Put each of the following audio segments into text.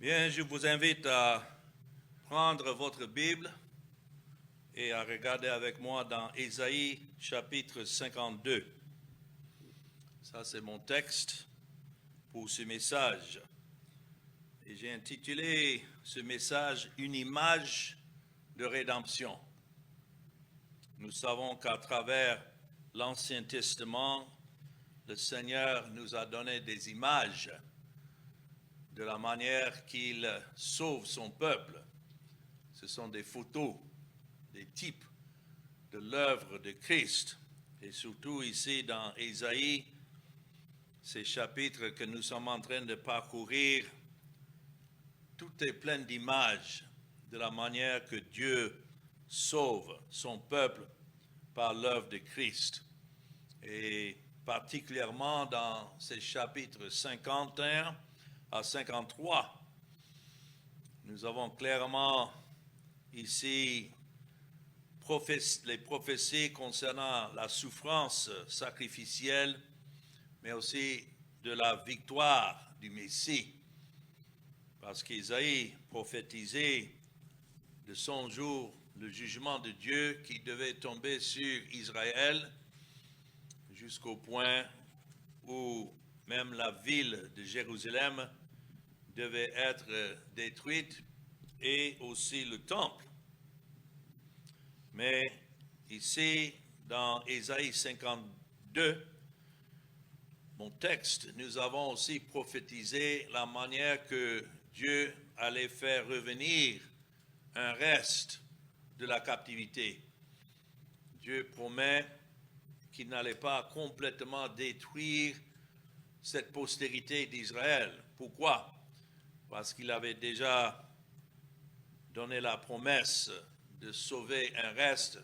Bien, je vous invite à prendre votre Bible et à regarder avec moi dans Ésaïe chapitre 52. Ça, c'est mon texte pour ce message. Et j'ai intitulé ce message « Une image de rédemption ». Nous savons qu'à travers l'Ancien Testament, le Seigneur nous a donné des images de la manière qu'il sauve son peuple. Ce sont des photos, des types de l'œuvre de Christ. Et surtout ici dans Ésaïe, ces chapitres que nous sommes en train de parcourir, tout est plein d'images de la manière que Dieu sauve son peuple par l'œuvre de Christ. Et particulièrement dans ces chapitres 51 à 53, nous avons clairement ici les prophéties concernant la souffrance sacrificielle, mais aussi de la victoire du Messie. Parce qu'Ésaïe prophétisait de son jour le jugement de Dieu qui devait tomber sur Israël jusqu'au point où même la ville de Jérusalem devait être détruite et aussi le temple. Mais ici, dans Ésaïe 52, mon texte, nous avons aussi prophétisé la manière que Dieu allait faire revenir un reste de la captivité. Dieu promet qu'il n'allait pas complètement détruire cette postérité d'Israël. Pourquoi? Parce qu'il avait déjà donné la promesse de sauver un reste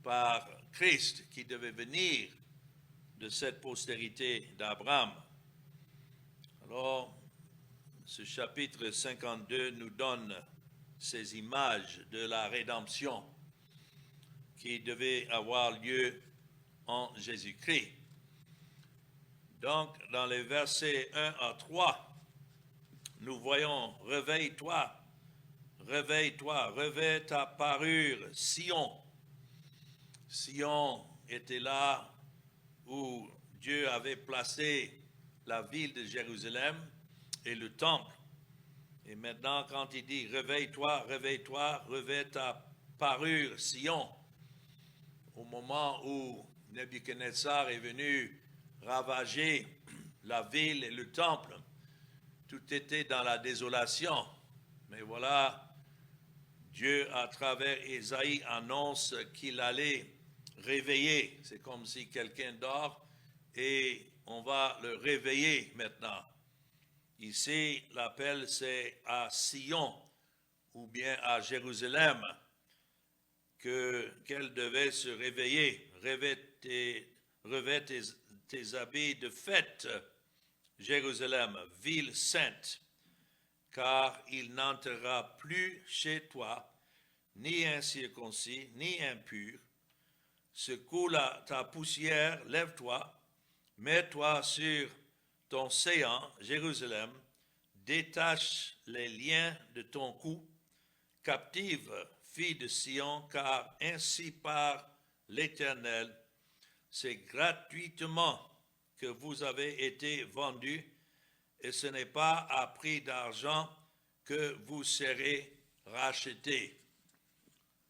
par Christ qui devait venir de cette postérité d'Abraham. Alors, ce chapitre 52 nous donne ces images de la rédemption qui devait avoir lieu en Jésus-Christ. Donc, dans les versets 1 à 3, nous voyons « Réveille-toi, réveille-toi, revêt ta parure, Sion ». Sion était là où Dieu avait placé la ville de Jérusalem et le temple. Et maintenant, quand il dit « Réveille-toi, réveille-toi, revêt ta parure, Sion », au moment où Nebuchadnezzar est venu ravager la ville et le temple, tout était dans la désolation. Mais voilà, Dieu, à travers Ésaïe, annonce qu'il allait réveiller. C'est comme si quelqu'un dort et on va le réveiller maintenant. Ici, l'appel, c'est à Sion ou bien à Jérusalem qu'elle devait se réveiller. Revêt tes habits de fête, Jérusalem, ville sainte, car il n'entrera plus chez toi ni incirconcis, ni impur. Secoue ta poussière, lève-toi, mets-toi sur ton séant, Jérusalem, détache les liens de ton cou, captive, fille de Sion, car ainsi par l'Éternel, c'est gratuitement que vous avez été vendus, et ce n'est pas à prix d'argent que vous serez rachetés.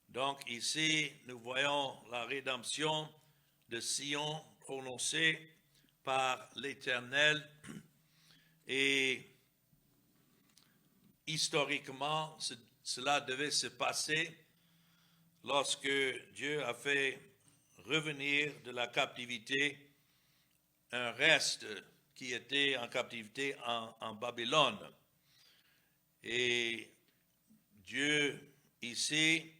Donc ici, nous voyons la rédemption de Sion prononcée par l'Éternel, et historiquement, cela devait se passer lorsque Dieu a fait revenir de la captivité un reste qui était en captivité en Babylone. Et Dieu ici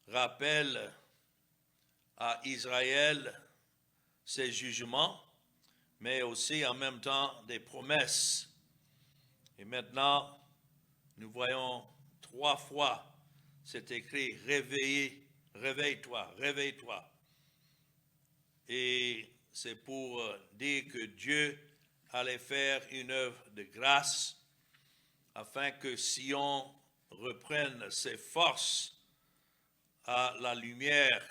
rappelle à Israël ses jugements, mais aussi en même temps des promesses. Et maintenant, nous voyons 3 fois, c'est écrit « réveille-toi, réveille-toi ». Et c'est pour dire que Dieu allait faire une œuvre de grâce afin que Sion reprenne ses forces à la lumière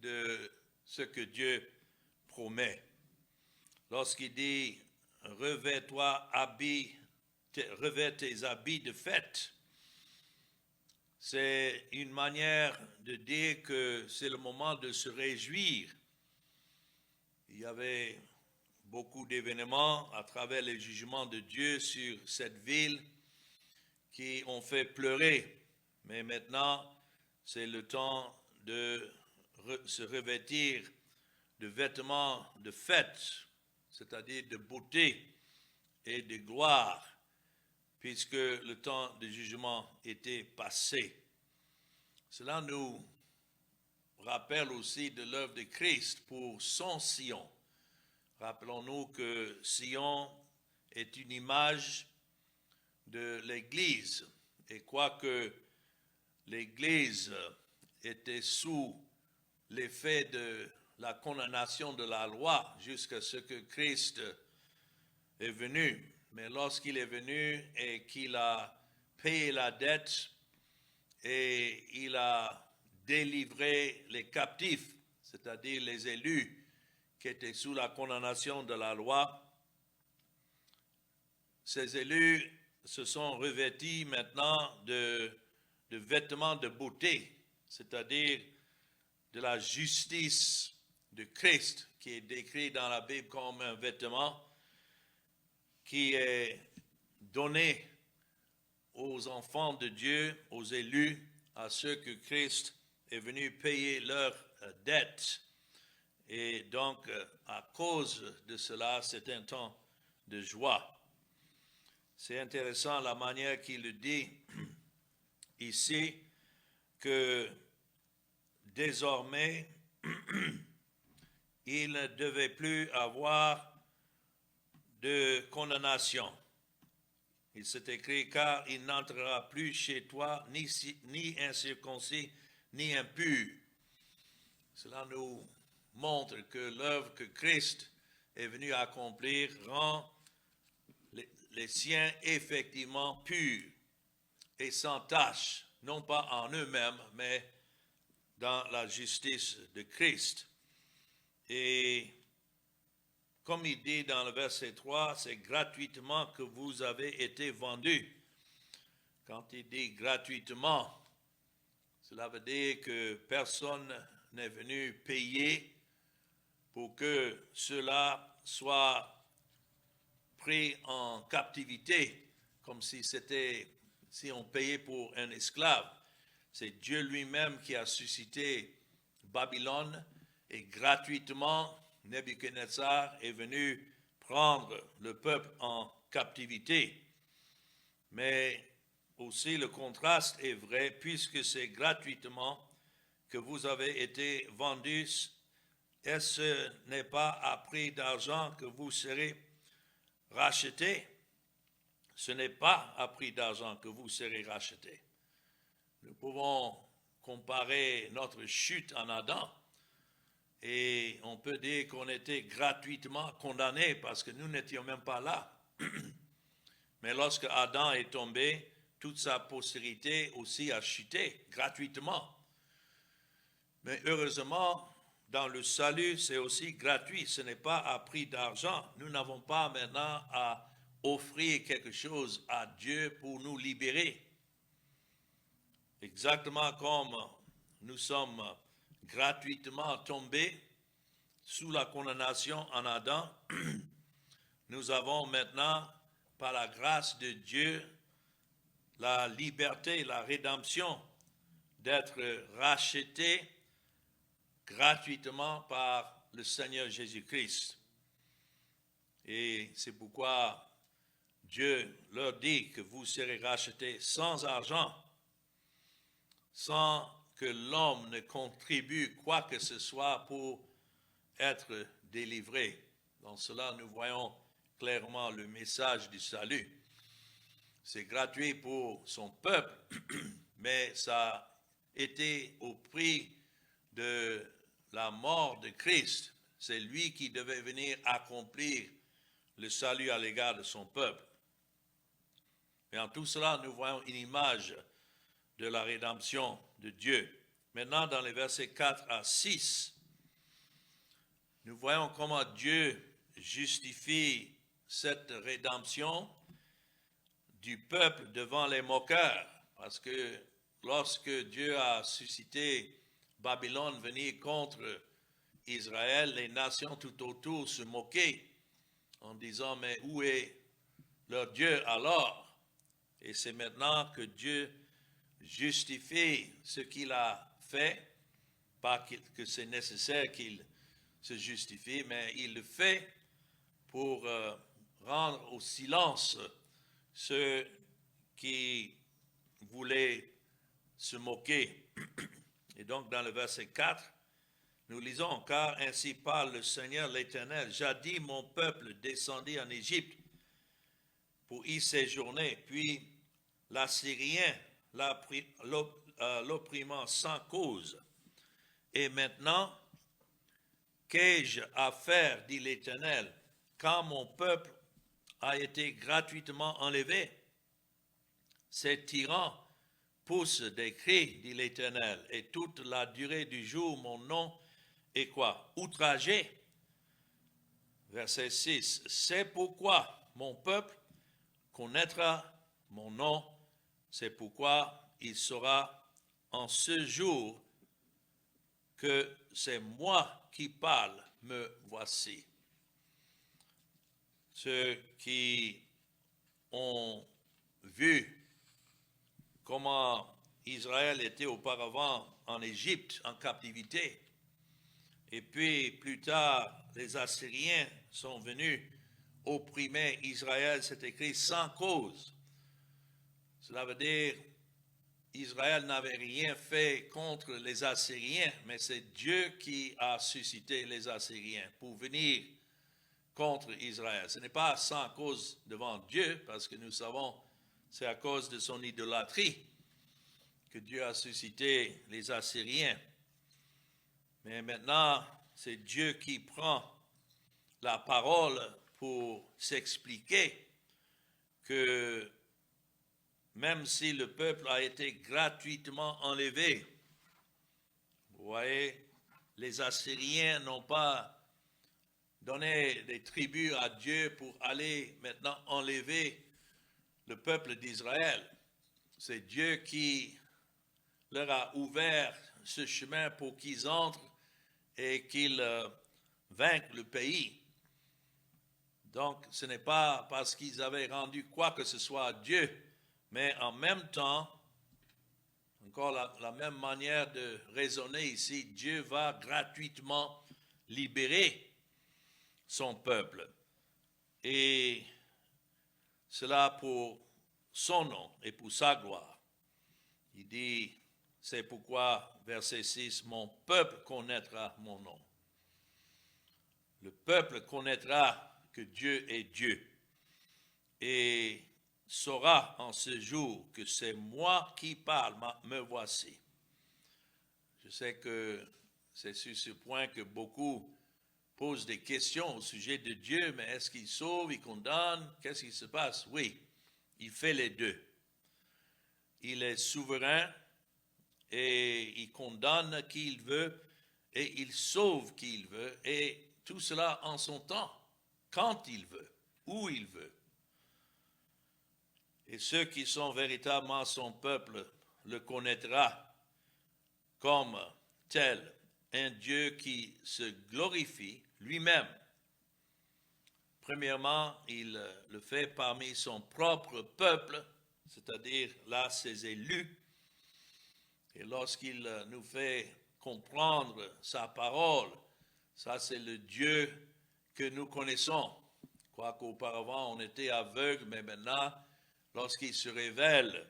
de ce que Dieu promet. Lorsqu'il dit « revêt tes habits de fête », c'est une manière de dire que c'est le moment de se réjouir. Il y avait beaucoup d'événements à travers les jugements de Dieu sur cette ville qui ont fait pleurer. Mais maintenant, c'est le temps de se revêtir de vêtements de fête, c'est-à-dire de beauté et de gloire, puisque le temps de jugement était passé. Cela nous rappelle aussi de l'œuvre de Christ pour son Sion. Rappelons-nous que Sion est une image de l'Église, et quoique l'Église était sous l'effet de la condamnation de la loi jusqu'à ce que Christ est venu, mais lorsqu'il est venu et qu'il a payé la dette et il a délivré les captifs, c'est-à-dire les élus qui étaient sous la condamnation de la loi, ces élus se sont revêtis maintenant de vêtements de beauté, c'est-à-dire de la justice de Christ, qui est décrit dans la Bible comme un vêtement qui est donné aux enfants de Dieu, aux élus, à ceux que Christ est venu payer leurs dettes. Et donc, à cause de cela, c'est un temps de joie. C'est intéressant la manière qu'il le dit ici, que désormais, il ne devait plus avoir de condamnation. Il s'est écrit, car il n'entrera plus chez toi ni incirconcis, ni impur. Cela nous montre que l'œuvre que Christ est venu accomplir rend les siens effectivement purs et sans tache, non pas en eux-mêmes, mais dans la justice de Christ. Et comme il dit dans le verset 3, c'est gratuitement que vous avez été vendus. Quand il dit gratuitement, cela veut dire que personne n'est venu payer pour que cela soit pris en captivité, comme si on payait pour un esclave. C'est Dieu lui-même qui a suscité Babylone et gratuitement, Nebuchadnezzar est venu prendre le peuple en captivité. Mais aussi le contraste est vrai, puisque c'est gratuitement que vous avez été vendus, et ce n'est pas à prix d'argent que vous serez rachetés. Ce n'est pas à prix d'argent que vous serez rachetés. Nous pouvons comparer notre chute en Adam et on peut dire qu'on était gratuitement condamnés parce que nous n'étions même pas là. Mais lorsque Adam est tombé, toute sa postérité aussi a chuté gratuitement. Mais heureusement, dans le salut, c'est aussi gratuit. Ce n'est pas à prix d'argent. Nous n'avons pas maintenant à offrir quelque chose à Dieu pour nous libérer. Exactement comme nous sommes gratuitement tombés sous la condamnation en Adam, nous avons maintenant, par la grâce de Dieu, la liberté, la rédemption d'être rachetés gratuitement par le Seigneur Jésus-Christ. Et c'est pourquoi Dieu leur dit que vous serez rachetés sans argent, sans que l'homme ne contribue quoi que ce soit pour être délivré. Dans cela, nous voyons clairement le message du salut. C'est gratuit pour son peuple, mais ça a été au prix de la mort de Christ. C'est lui qui devait venir accomplir le salut à l'égard de son peuple. Mais en tout cela, nous voyons une image de la rédemption de Dieu. Maintenant, dans les versets 4 à 6, nous voyons comment Dieu justifie cette rédemption du peuple devant les moqueurs. Parce que lorsque Dieu a suscité Babylone venir contre Israël, les nations tout autour se moquaient en disant, mais où est leur Dieu alors? Et c'est maintenant que Dieu justifie ce qu'il a fait, pas que c'est nécessaire qu'il se justifie, mais il le fait pour rendre au silence ceux qui voulaient se moquer. Et donc dans le verset 4, nous lisons, car ainsi parle le Seigneur l'Éternel, jadis mon peuple descendit en Égypte pour y séjourner, puis l'Assyrien l'opprimant sans cause. Et maintenant, qu'ai-je à faire, dit l'Éternel, quand mon peuple a été gratuitement enlevé? Ces tyrans poussent des cris, dit l'Éternel, et toute la durée du jour, mon nom est quoi? Outragé. Verset 6. C'est pourquoi mon peuple connaîtra mon nom, c'est pourquoi il saura en ce jour que c'est moi qui parle, me voici. Ceux qui ont vu comment Israël était auparavant en Égypte, en captivité, et puis plus tard, les Assyriens sont venus opprimer Israël, c'est écrit sans cause. Cela veut dire Israël n'avait rien fait contre les Assyriens, mais c'est Dieu qui a suscité les Assyriens pour venir contre Israël. Ce n'est pas sans cause devant Dieu, parce que nous savons c'est à cause de son idolâtrie que Dieu a suscité les Assyriens. Mais maintenant, c'est Dieu qui prend la parole pour s'expliquer que même si le peuple a été gratuitement enlevé, vous voyez, les Assyriens n'ont pas donné des tribus à Dieu pour aller maintenant enlever le peuple d'Israël. C'est Dieu qui leur a ouvert ce chemin pour qu'ils entrent et qu'ils vainquent le pays. Donc, ce n'est pas parce qu'ils avaient rendu quoi que ce soit à Dieu, mais en même temps, encore la même manière de raisonner ici, Dieu va gratuitement libérer son peuple. Et cela pour son nom et pour sa gloire. Il dit, c'est pourquoi, verset 6, mon peuple connaîtra mon nom. Le peuple connaîtra que Dieu est Dieu et saura en ce jour que c'est moi qui parle, me voici. Je sais que c'est sur ce point que beaucoup posent des questions au sujet de Dieu, mais est-ce qu'il sauve, il condamne, qu'est-ce qui se passe? Oui, il fait les deux. Il est souverain et il condamne qui il veut et il sauve qui il veut, et tout cela en son temps, quand il veut, où il veut. Et ceux qui sont véritablement son peuple le connaîtra comme tel, un Dieu qui se glorifie lui-même. Premièrement, il le fait parmi son propre peuple, c'est-à-dire là ses élus. Et lorsqu'il nous fait comprendre sa parole, ça c'est le Dieu que nous connaissons. Quoique auparavant on était aveugles, mais maintenant, lorsqu'il se révèle,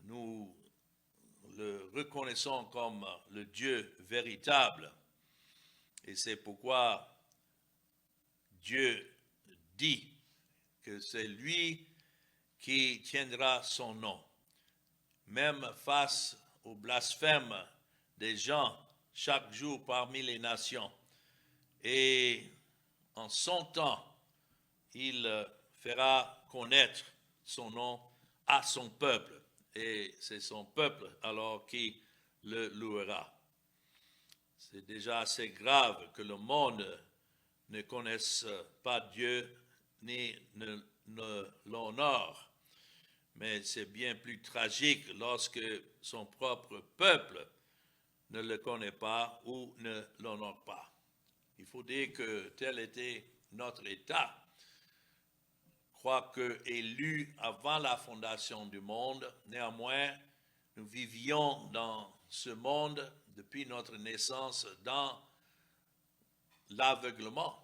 nous le reconnaissons comme le Dieu véritable. Et c'est pourquoi Dieu dit que c'est lui qui tiendra son nom, même face au blasphème des gens chaque jour parmi les nations. Et en son temps, il fera connaître son nom à son peuple. Et c'est son peuple alors qui le louera. C'est déjà assez grave que le monde ne connaisse pas Dieu ni ne l'honore. Mais c'est bien plus tragique lorsque son propre peuple ne le connaît pas ou ne l'honore pas. Il faut dire que tel était notre état. Quoique élus avant la fondation du monde, néanmoins, nous vivions dans ce monde depuis notre naissance dans l'aveuglement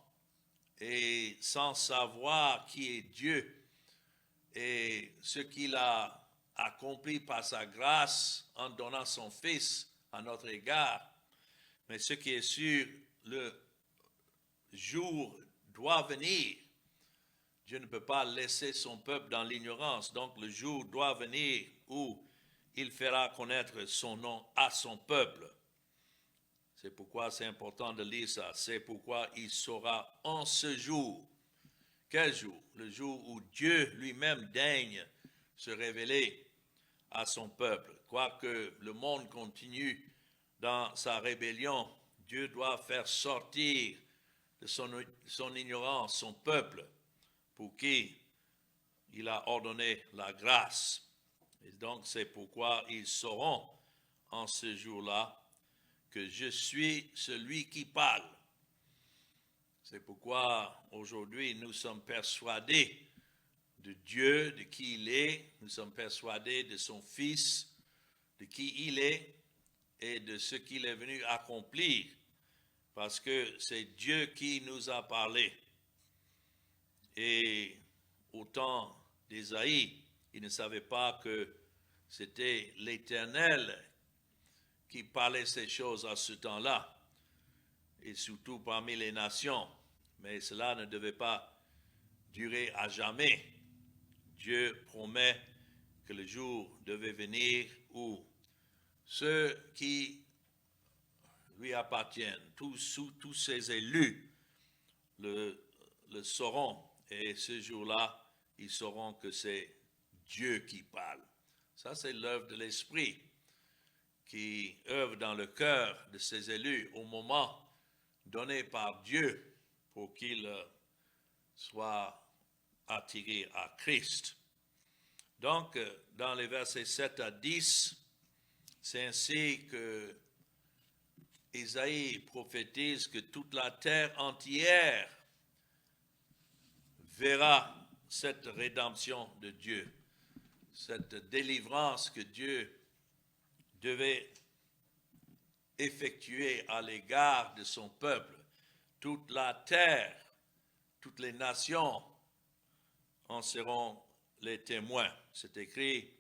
et sans savoir qui est Dieu et ce qu'il a accompli par sa grâce en donnant son Fils à notre égard. Mais ce qui est sûr, le jour doit venir. Dieu ne peut pas laisser son peuple dans l'ignorance. Donc le jour doit venir où il fera connaître son nom à son peuple. C'est pourquoi c'est important de lire ça. C'est pourquoi il saura en ce jour. Quel jour? Le jour où Dieu lui-même daigne se révéler à son peuple. Quoique le monde continue dans sa rébellion, Dieu doit faire sortir de son ignorance son peuple pour qui il a ordonné la grâce. Et donc c'est pourquoi ils sauront en ce jour-là que je suis celui qui parle. C'est pourquoi aujourd'hui nous sommes persuadés de Dieu, de qui il est, nous sommes persuadés de son Fils, de qui il est et de ce qu'il est venu accomplir, parce que c'est Dieu qui nous a parlé. Et au temps d'Ésaïe, il ne savait pas que c'était l'Éternel qui parlait ces choses à ce temps-là, et surtout parmi les nations. Mais cela ne devait pas durer à jamais. Dieu promet que le jour devait venir où ceux qui lui appartiennent, tous ses élus le sauront. Et ce jour-là, ils sauront que c'est Dieu qui parle. Ça, c'est l'œuvre de l'Esprit qui œuvre dans le cœur de ses élus au moment donné par Dieu pour qu'ils soient attirés à Christ. Donc, dans les versets 7 à 10, c'est ainsi que Isaïe prophétise que toute la terre entière verra cette rédemption de Dieu, cette délivrance que Dieu devait effectuer à l'égard de son peuple. Toute la terre, toutes les nations en seront les témoins. C'est écrit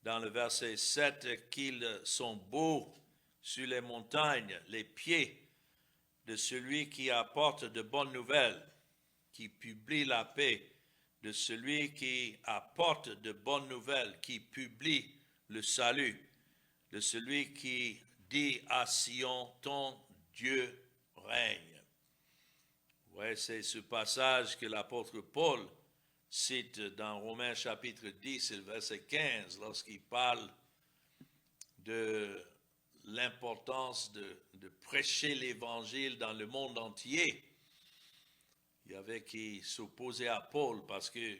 dans le verset 7 qu'ils sont beaux sur les montagnes, les pieds de celui qui apporte de bonnes nouvelles, qui publie la paix, de celui qui apporte de bonnes nouvelles, qui publie le salut, de celui qui dit à Sion, ton Dieu règne. Ouais, c'est ce passage que l'apôtre Paul cite dans Romains chapitre 10, verset 15, lorsqu'il parle de l'importance de prêcher l'évangile dans le monde entier. Il y avait qui s'opposait à Paul parce que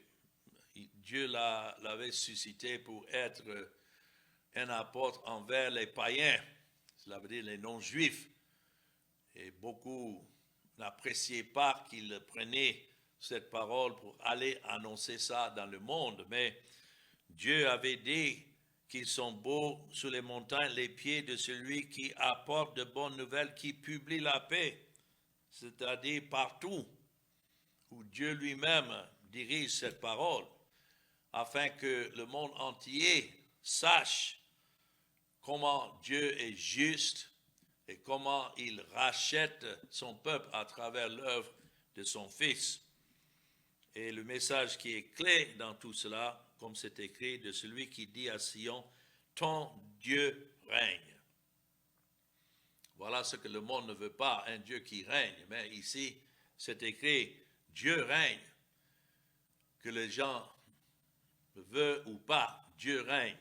Dieu l'avait suscité pour être un apôtre envers les païens, cela veut dire les non-juifs. Et beaucoup n'appréciaient pas qu'il prenait cette parole pour aller annoncer ça dans le monde. Mais Dieu avait dit qu'ils sont beaux sur les montagnes, les pieds de celui qui apporte de bonnes nouvelles, qui publie la paix, c'est-à-dire partout où Dieu lui-même dirige cette parole, afin que le monde entier sache comment Dieu est juste et comment il rachète son peuple à travers l'œuvre de son Fils. Et le message qui est clé dans tout cela, comme c'est écrit, de celui qui dit à Sion, ton Dieu règne. Voilà ce que le monde ne veut pas, un Dieu qui règne. Mais ici, c'est écrit, Dieu règne. Que les gens veut ou pas, Dieu règne.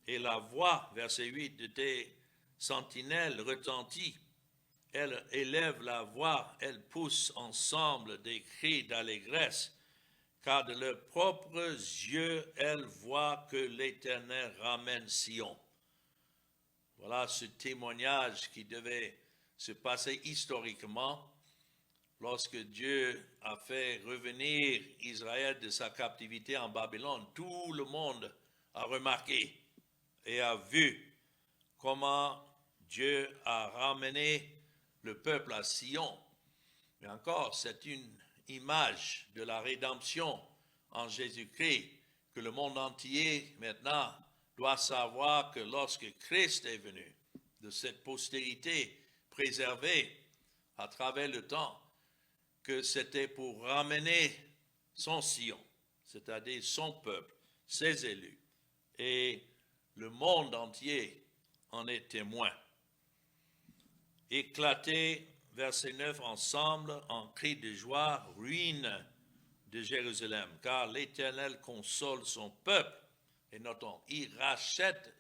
Et la voix, verset 8, de tes sentinelles retentit. Elle élève la voix, elle pousse ensemble des cris d'allégresse, car de leurs propres yeux, elles voient que l'Éternel ramène Sion. Voilà ce témoignage qui devait se passer historiquement lorsque Dieu a fait revenir Israël de sa captivité en Babylone. Tout le monde a remarqué et a vu comment Dieu a ramené le peuple à Sion. Mais encore, c'est une image de la rédemption en Jésus-Christ que le monde entier maintenant doit savoir que lorsque Christ est venu, de cette postérité préservée à travers le temps, que c'était pour ramener son Sion, c'est-à-dire son peuple, ses élus, et le monde entier en est témoin. Éclater, verset 9, ensemble en cris de joie, ruine de Jérusalem, car l'Éternel console son peuple, et notons, il rachète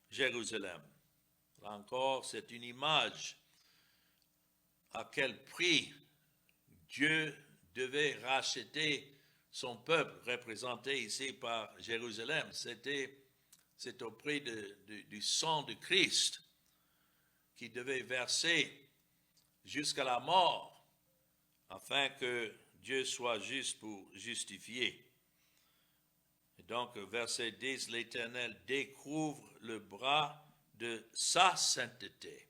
Jérusalem. Là encore, c'est une image à quel prix Dieu devait racheter son peuple, représenté ici par Jérusalem. C'est au prix du sang de Christ qui devait verser jusqu'à la mort, afin que Dieu soit juste pour justifier. Et donc, verset 10, l'Éternel découvre le bras de sa sainteté.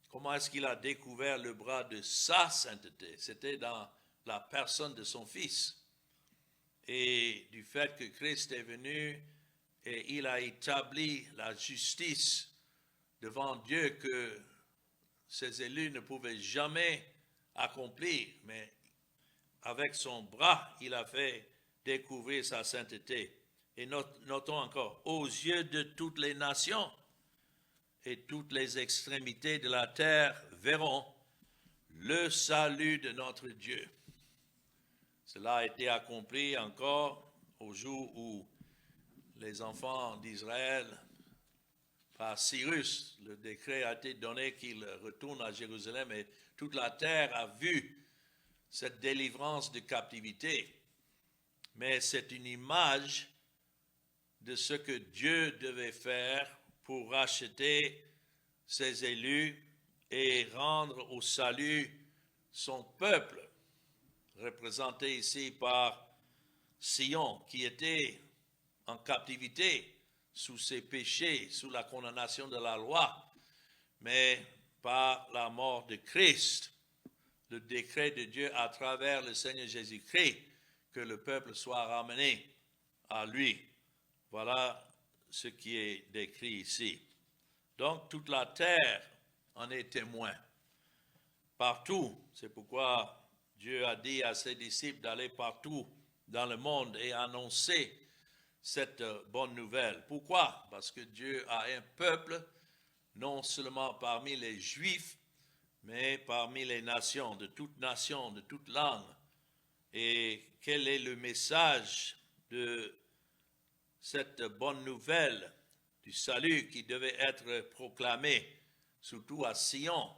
Comment est-ce qu'il a découvert le bras de sa sainteté? C'était dans la personne de son Fils. Et du fait que Christ est venu et il a établi la justice devant Dieu que ses élus ne pouvaient jamais accomplir, mais avec son bras, il a fait découvrir sa sainteté. Et notons encore, aux yeux de toutes les nations et toutes les extrémités de la terre verront le salut de notre Dieu. Cela a été accompli encore au jour où les enfants d'Israël, par Cyrus, le décret a été donné qu'ils retournent à Jérusalem et toute la terre a vu cette délivrance de captivité. Mais c'est une image de ce que Dieu devait faire pour racheter ses élus et rendre au salut son peuple, représenté ici par Sion, qui était en captivité sous ses péchés, sous la condamnation de la loi, mais par la mort de Christ, le décret de Dieu à travers le Seigneur Jésus-Christ, que le peuple soit ramené à lui. Voilà ce qui est décrit ici. Donc, toute la terre en est témoin. Partout, c'est pourquoi Dieu a dit à ses disciples d'aller partout dans le monde et annoncer cette bonne nouvelle. Pourquoi? Parce que Dieu a un peuple, non seulement parmi les Juifs, mais parmi les nations, de toute nation, de toute langue. Et quel est le message de cette bonne nouvelle du salut qui devait être proclamé, surtout à Sion,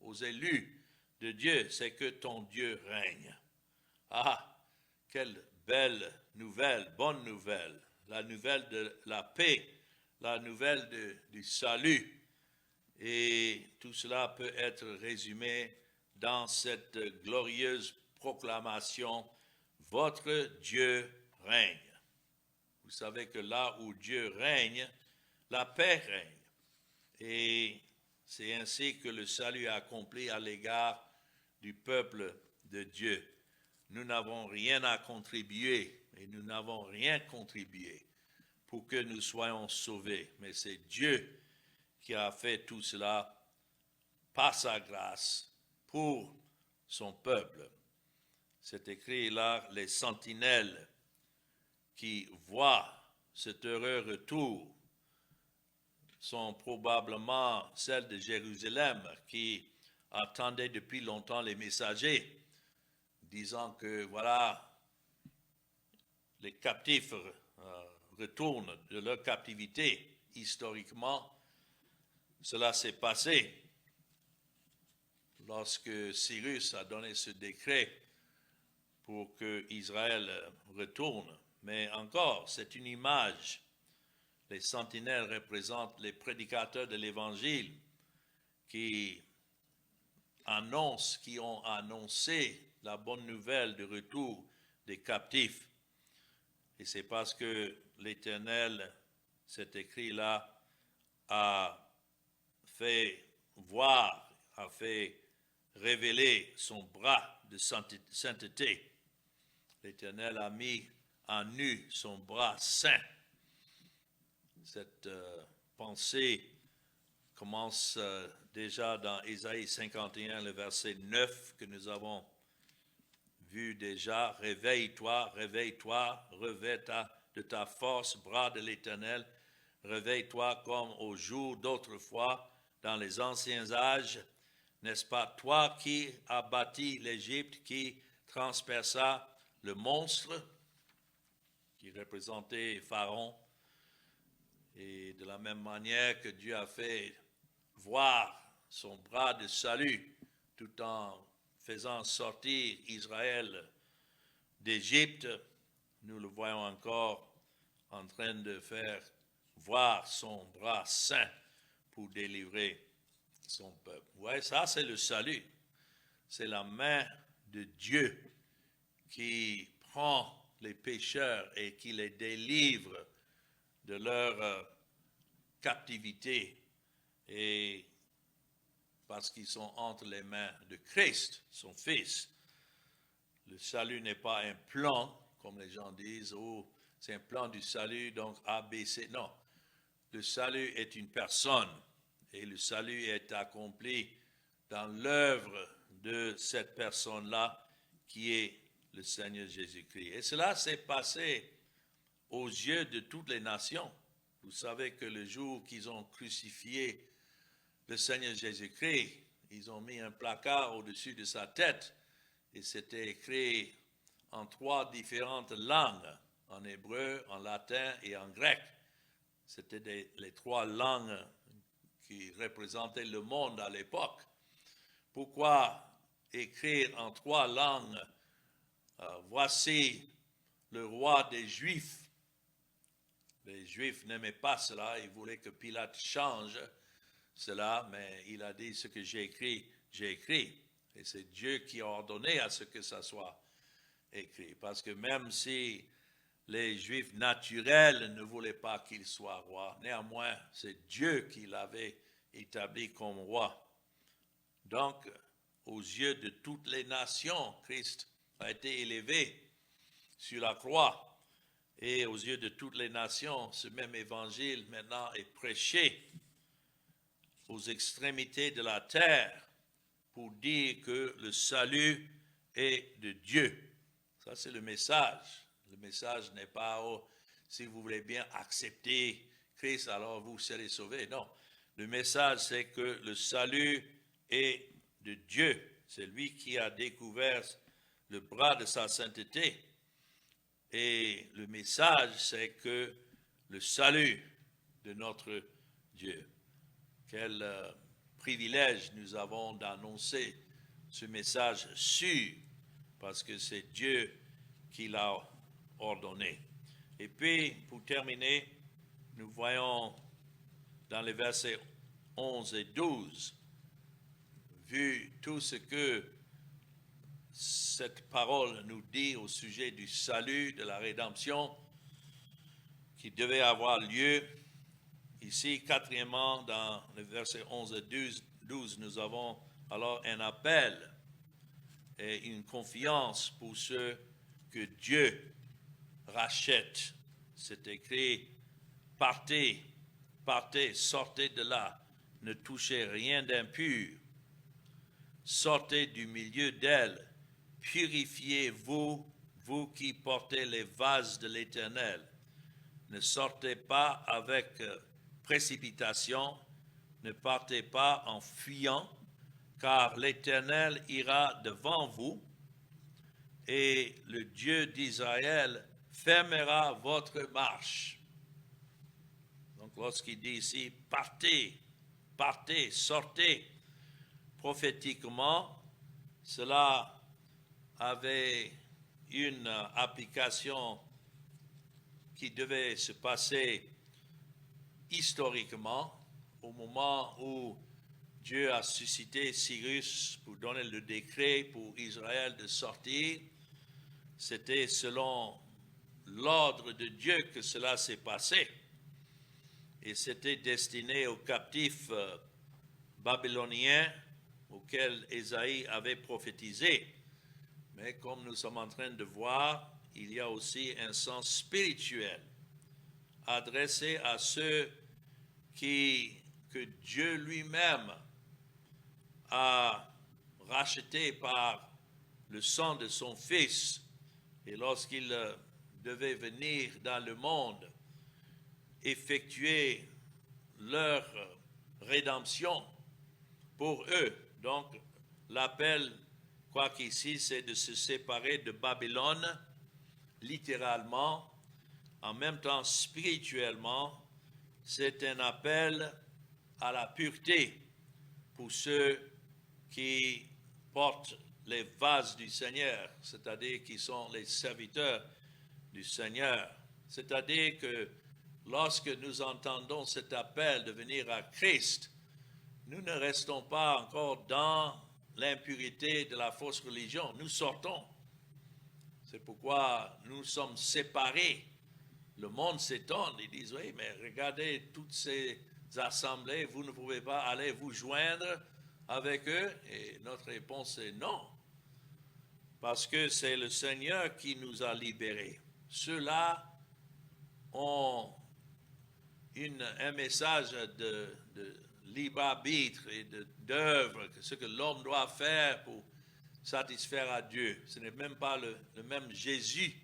aux élus de Dieu? C'est que ton Dieu règne. Ah, quelle belle nouvelle, bonne nouvelle, la nouvelle de la paix, la nouvelle du salut. Et tout cela peut être résumé dans cette glorieuse proclamation, votre Dieu règne. Vous savez que là où Dieu règne, la paix règne. Et c'est ainsi que le salut est accompli à l'égard du peuple de Dieu. Nous n'avons rien à contribuer et nous n'avons rien contribué pour que nous soyons sauvés. Mais c'est Dieu qui a fait tout cela par sa grâce pour son peuple. C'est écrit là, les sentinelles qui voient cet heureux retour sont probablement celles de Jérusalem qui attendaient depuis longtemps les messagers, disant que voilà, les captifs retournent de leur captivité. Historiquement, cela s'est passé lorsque Cyrus a donné ce décret pour que Israël retourne. Mais encore, c'est une image. Les sentinelles représentent les prédicateurs de l'Évangile qui ont annoncé la bonne nouvelle de retour des captifs. Et c'est parce que l'Éternel, cet écrit là, a fait voir, a fait révéler son bras de sainteté. L'Éternel a mis en nu son bras saint. Cette pensée commence déjà dans Ésaïe 51, le verset 9 que nous avons vu déjà. Réveille-toi, réveille-toi, revêt de ta force, bras de l'Éternel. Réveille-toi comme au jour d'autrefois, dans les anciens âges. N'est-ce pas toi qui as bâti l'Égypte, qui transperça le monstre, qui représentait Pharaon, et de la même manière que Dieu a fait voir son bras de salut tout en faisant sortir Israël d'Égypte, nous le voyons encore en train de faire voir son bras saint pour délivrer son peuple. Vous voyez, ça c'est le salut. C'est la main de Dieu qui prend les pécheurs et qui les délivre de leur captivité, et parce qu'ils sont entre les mains de Christ, son Fils. Le salut n'est pas un plan, comme les gens disent, oh, c'est un plan du salut, donc A, B, C. Non, le salut est une personne, et le salut est accompli dans l'œuvre de cette personne-là, qui est le Seigneur Jésus-Christ. Et cela s'est passé aux yeux de toutes les nations. Vous savez que le jour qu'ils ont crucifié le Seigneur Jésus-Christ, ils ont mis un placard au-dessus de sa tête, et c'était écrit en 3 différentes langues, en hébreu, en latin et en grec. C'était les 3 langues qui représentaient le monde à l'époque. Pourquoi écrire en 3 langues, voici le roi des Juifs? Les Juifs n'aimaient pas cela, ils voulaient que Pilate change cela, mais il a dit ce que j'ai écrit, et c'est Dieu qui a ordonné à ce que ça soit écrit, parce que même si les Juifs naturels ne voulaient pas qu'il soit roi, néanmoins c'est Dieu qui l'avait établi comme roi. Donc, aux yeux de toutes les nations, Christ a été élevé sur la croix, et aux yeux de toutes les nations, ce même évangile maintenant est prêché aux extrémités de la terre pour dire que le salut est de Dieu. Ça, c'est le message. Le message n'est pas, oh, si vous voulez bien accepter Christ, alors vous serez sauvés. Non, le message, c'est que le salut est de Dieu. C'est lui qui a découvert le bras de sa sainteté. Et le message, c'est que le salut de notre Dieu. Quel privilège nous avons d'annoncer ce message sûr, parce que c'est Dieu qui l'a ordonné. Et puis, pour terminer, nous voyons dans les versets 11 et 12, vu tout ce que cette parole nous dit au sujet du salut, de la rédemption, qui devait avoir lieu. Ici, quatrièmement, dans les versets 11 et 12, nous avons alors un appel et une confiance pour ceux que Dieu rachète. C'est écrit, partez, partez, sortez de là, ne touchez rien d'impur, sortez du milieu d'elle, purifiez-vous, vous qui portez les vases de l'Éternel. Ne sortez pas avec précipitation, ne partez pas en fuyant, car l'Éternel ira devant vous, et le Dieu d'Israël fermera votre marche. Donc lorsqu'il dit ici, partez, partez, sortez, prophétiquement, cela avait une application qui devait se passer historiquement au moment où Dieu a suscité Cyrus pour donner le décret pour Israël de sortir. C'était selon l'ordre de Dieu que cela s'est passé. Et c'était destiné aux captifs babyloniens auxquels Ésaïe avait prophétisé. Mais comme nous sommes en train de voir, il y a aussi un sens spirituel adressé à ceux que Dieu lui-même a rachetés par le sang de son Fils. Et lorsqu'il devait venir dans le monde, effectuer leur rédemption pour eux. Donc, l'appel, quoi qu'ici, c'est de se séparer de Babylone, littéralement, en même temps spirituellement, c'est un appel à la pureté pour ceux qui portent les vases du Seigneur, c'est-à-dire qui sont les serviteurs du Seigneur. C'est-à-dire que lorsque nous entendons cet appel de venir à Christ, nous ne restons pas encore dans l'impurité de la fausse religion. Nous sortons. C'est pourquoi nous sommes séparés. Le monde s'étonne. Ils disent, oui, mais regardez toutes ces assemblées, vous ne pouvez pas aller vous joindre avec eux. Et notre réponse est non. Parce que c'est le Seigneur qui nous a libérés. Ceux-là ont un message de libre arbitre et d'œuvre, ce que l'homme doit faire pour satisfaire à Dieu. Ce n'est même pas le même Jésus.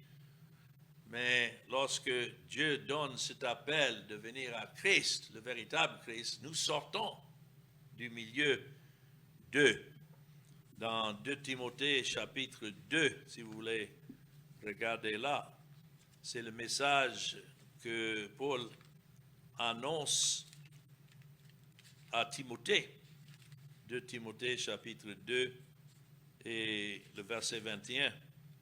Mais lorsque Dieu donne cet appel de venir à Christ, le véritable Christ, nous sortons du milieu d'eux. Dans 2 Timothée chapitre 2, si vous voulez regarder là, c'est le message que Paul annonce à Timothée. 2 Timothée chapitre 2 et le verset 21.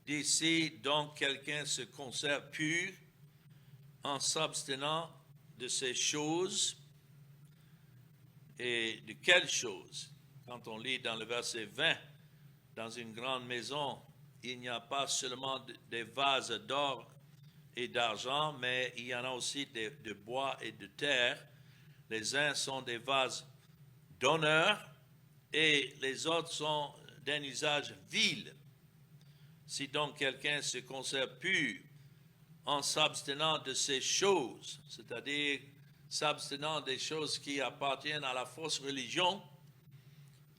D'ici donc quelqu'un se conserve pur en s'abstenant de ces choses. Et de quelles choses? Quand on lit dans le verset 20, dans une grande maison, il n'y a pas seulement des vases d'or et d'argent, mais il y en a aussi de bois et de terre. Les uns sont des vases d'honneur et les autres sont d'un usage vil. Si donc quelqu'un se conserve pur en s'abstenant de ces choses, c'est-à-dire s'abstenant des choses qui appartiennent à la fausse religion,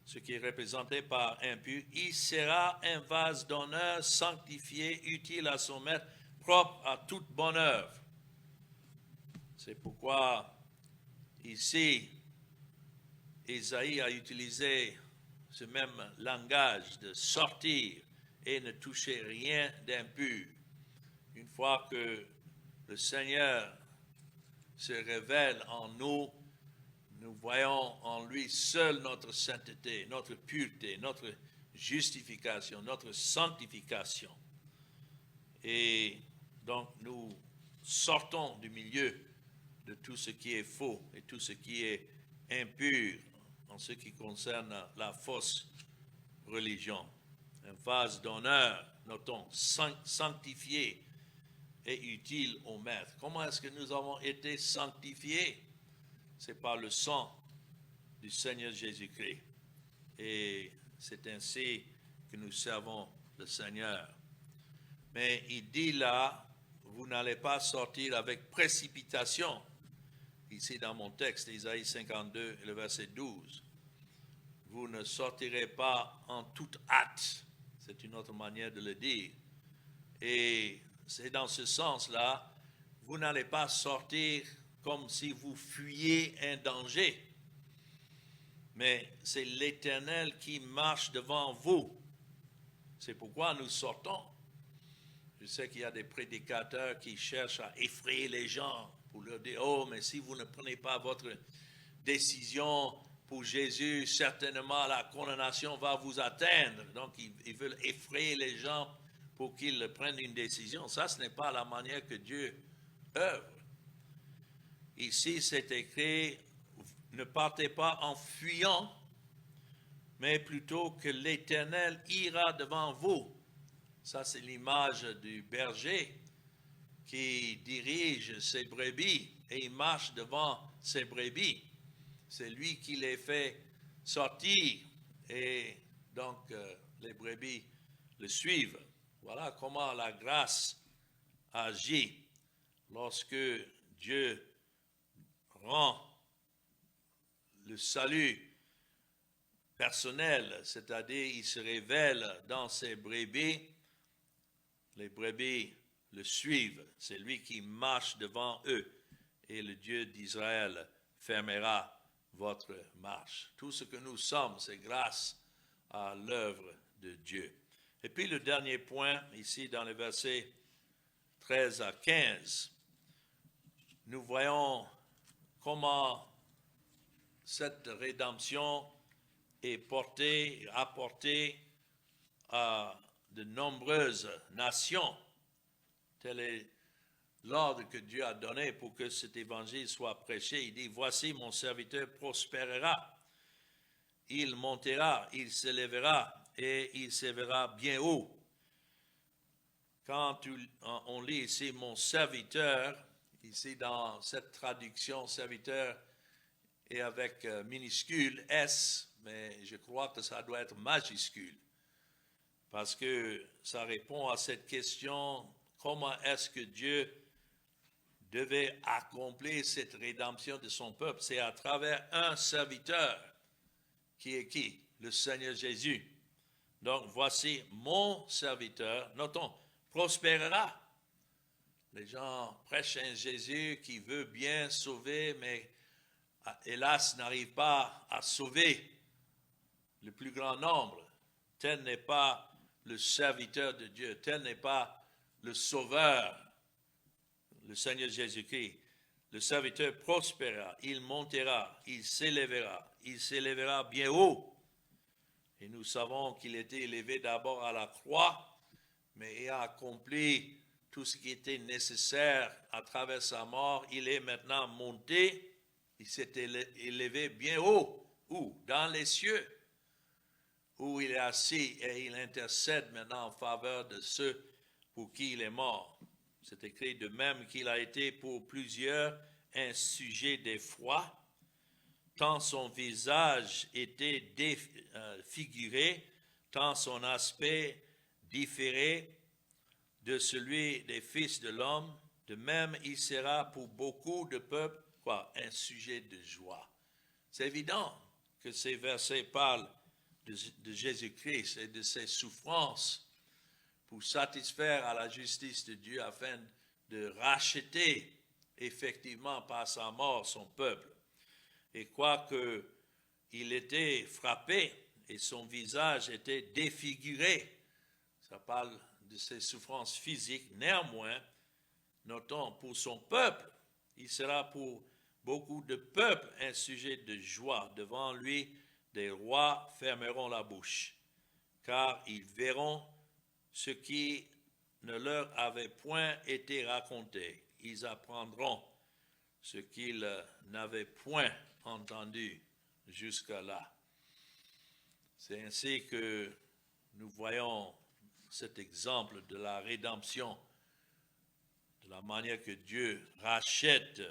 ce qui est représenté par impur, il sera un vase d'honneur sanctifié, utile à son maître, propre à toute bonne œuvre. C'est pourquoi ici, Ésaïe a utilisé ce même langage de sortir et ne toucher rien d'impur. Une fois que le Seigneur se révèle en nous, nous voyons en lui seul notre sainteté, notre pureté, notre justification, notre sanctification. Et donc nous sortons du milieu de tout ce qui est faux et tout ce qui est impur en ce qui concerne la fausse religion. Un vase d'honneur, notons, sanctifié et utile au maître. Comment est-ce que nous avons été sanctifiés? C'est par le sang du Seigneur Jésus-Christ. Et c'est ainsi que nous servons le Seigneur. Mais il dit là, vous n'allez pas sortir avec précipitation. Ici dans mon texte, Isaïe 52, le verset 12. Vous ne sortirez pas en toute hâte. C'est une autre manière de le dire. Et c'est dans ce sens-là, vous n'allez pas sortir comme si vous fuyiez un danger. Mais c'est l'Éternel qui marche devant vous. C'est pourquoi nous sortons. Je sais qu'il y a des prédicateurs qui cherchent à effrayer les gens pour leur dire, oh, mais si vous ne prenez pas votre décision pour Jésus, certainement la condamnation va vous atteindre. Donc, ils veulent effrayer les gens pour qu'ils prennent une décision. Ça, ce n'est pas la manière que Dieu œuvre. Ici, c'est écrit, ne partez pas en fuyant, mais plutôt que l'Éternel ira devant vous. Ça, c'est l'image du berger qui dirige ses brebis et il marche devant ses brebis. C'est lui qui les fait sortir et donc les brebis le suivent. Voilà comment la grâce agit lorsque Dieu rend le salut personnel, c'est-à-dire il se révèle dans ses brebis, les brebis le suivent, c'est lui qui marche devant eux et le Dieu d'Israël fermera votre marche. Tout ce que nous sommes, c'est grâce à l'œuvre de Dieu. Et puis le dernier point, ici dans les versets 13 à 15, nous voyons comment cette rédemption est portée, apportée à de nombreuses nations. Tel est l'ordre que Dieu a donné pour que cet évangile soit prêché. Il dit, voici mon serviteur prospérera, il montera, il s'élèvera et il s'élèvera bien haut. Quand on lit ici mon serviteur, ici dans cette traduction, serviteur est avec minuscule S, mais je crois que ça doit être majuscule, parce que ça répond à cette question, comment est-ce que Dieu devait accomplir cette rédemption de son peuple? C'est à travers un serviteur qui est qui? Le Seigneur Jésus. Donc voici mon serviteur, notons, prospérera. Les gens prêchent un Jésus qui veut bien sauver, mais hélas n'arrive pas à sauver le plus grand nombre. Tel n'est pas le serviteur de Dieu, tel n'est pas le sauveur, le Seigneur Jésus-Christ. Le serviteur prospérera, il montera, il s'élèvera bien haut. Et nous savons qu'il était élevé d'abord à la croix, mais il a accompli tout ce qui était nécessaire à travers sa mort. Il est maintenant monté, il s'est élevé bien haut, où? Dans les cieux, où il est assis et il intercède maintenant en faveur de ceux pour qui il est mort. C'est écrit de même qu'il a été pour plusieurs un sujet d'effroi, tant son visage était défiguré, tant son aspect différé de celui des fils de l'homme, de même il sera pour beaucoup de peuples, un sujet de joie. C'est évident que ces versets parlent de Jésus-Christ et de ses souffrances pour satisfaire à la justice de Dieu afin de racheter effectivement par sa mort son peuple. Et quoique il était frappé et son visage était défiguré, ça parle de ses souffrances physiques, néanmoins, notons, pour son peuple, il sera pour beaucoup de peuples un sujet de joie. Devant lui, des rois fermeront la bouche, car ils verront ce qui ne leur avait point été raconté. Ils apprendront ce qu'ils n'avaient point entendu jusqu'à là. C'est ainsi que nous voyons cet exemple de la rédemption, de la manière que Dieu rachète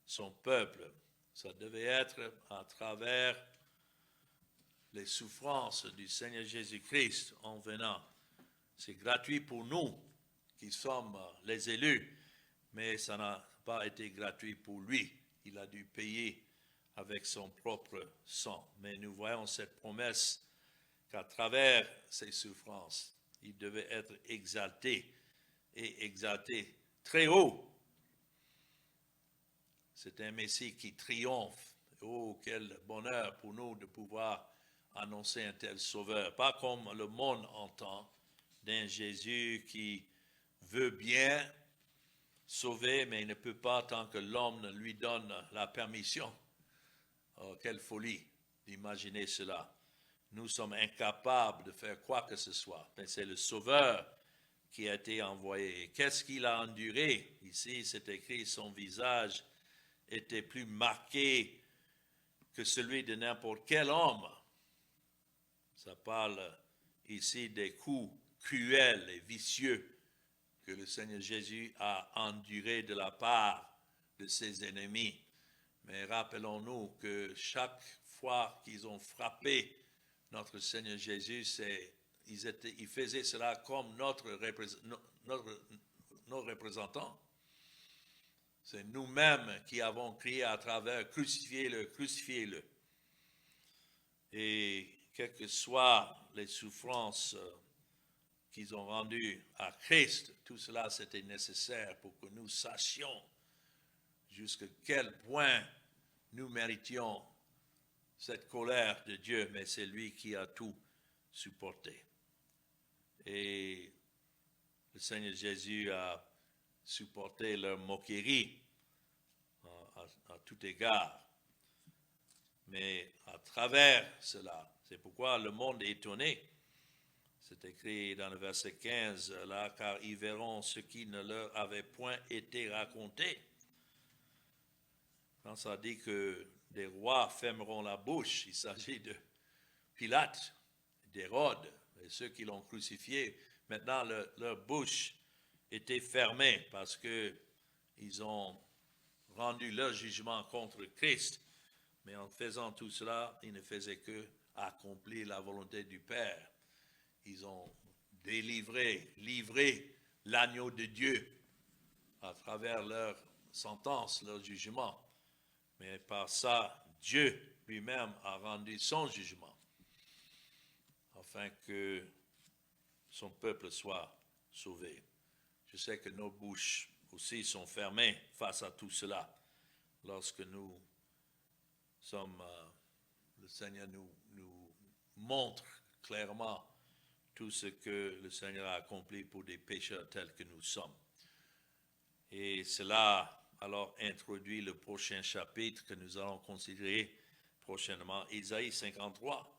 son peuple. Ça devait être à travers les souffrances du Seigneur Jésus-Christ en venant. C'est gratuit pour nous qui sommes les élus, mais ça n'a pas été gratuit pour lui. Il a dû payer avec son propre sang. Mais nous voyons cette promesse qu'à travers ses souffrances, il devait être exalté et exalté très haut. C'est un Messie qui triomphe. Oh, quel bonheur pour nous de pouvoir annoncer un tel sauveur. Pas comme le monde entend, d'un Jésus qui veut bien sauver, mais il ne peut pas tant que l'homme ne lui donne la permission. Oh, quelle folie d'imaginer cela. Nous sommes incapables de faire quoi que ce soit. Mais c'est le Sauveur qui a été envoyé. Qu'est-ce qu'il a enduré? Ici, c'est écrit, son visage était plus marqué que celui de n'importe quel homme. Ça parle ici des coups cruels et vicieux que le Seigneur Jésus a enduré de la part de ses ennemis. Mais rappelons-nous que chaque fois qu'ils ont frappé notre Seigneur Jésus, ils faisaient cela comme nos représentants. C'est nous-mêmes qui avons crié à travers « Crucifiez-le, crucifiez-le ». Et quelles que soient les souffrances qu'ils ont rendues à Christ, tout cela c'était nécessaire pour que nous sachions jusqu'à quel point nous méritions cette colère de Dieu, mais c'est lui qui a tout supporté. Et le Seigneur Jésus a supporté leur moquerie à tout égard. Mais à travers cela, c'est pourquoi le monde est étonné. C'est écrit dans le verset 15, là, car ils verront ce qui ne leur avait point été raconté. Quand ça dit que des rois fermeront la bouche, il s'agit de Pilate, d'Hérode, et ceux qui l'ont crucifié. Maintenant, leur bouche était fermée parce qu'ils ont rendu leur jugement contre Christ. Mais en faisant tout cela, ils ne faisaient que accomplir la volonté du Père. Ils ont livré l'agneau de Dieu à travers leur sentence, leur jugement. Mais par ça, Dieu lui-même a rendu son jugement, afin que son peuple soit sauvé. Je sais que nos bouches aussi sont fermées face à tout cela. Lorsque nous sommes, le Seigneur nous montre clairement tout ce que le Seigneur a accompli pour des pécheurs tels que nous sommes. Et cela alors introduit le prochain chapitre que nous allons considérer prochainement, Isaïe 53.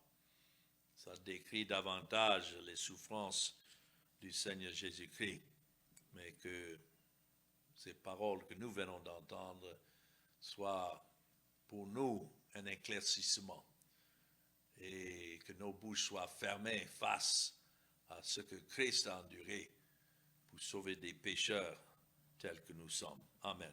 Ça décrit davantage les souffrances du Seigneur Jésus-Christ, mais que ces paroles que nous venons d'entendre soient pour nous un éclaircissement et que nos bouches soient fermées face à ce que Christ a enduré pour sauver des pécheurs tels que nous sommes. Amen.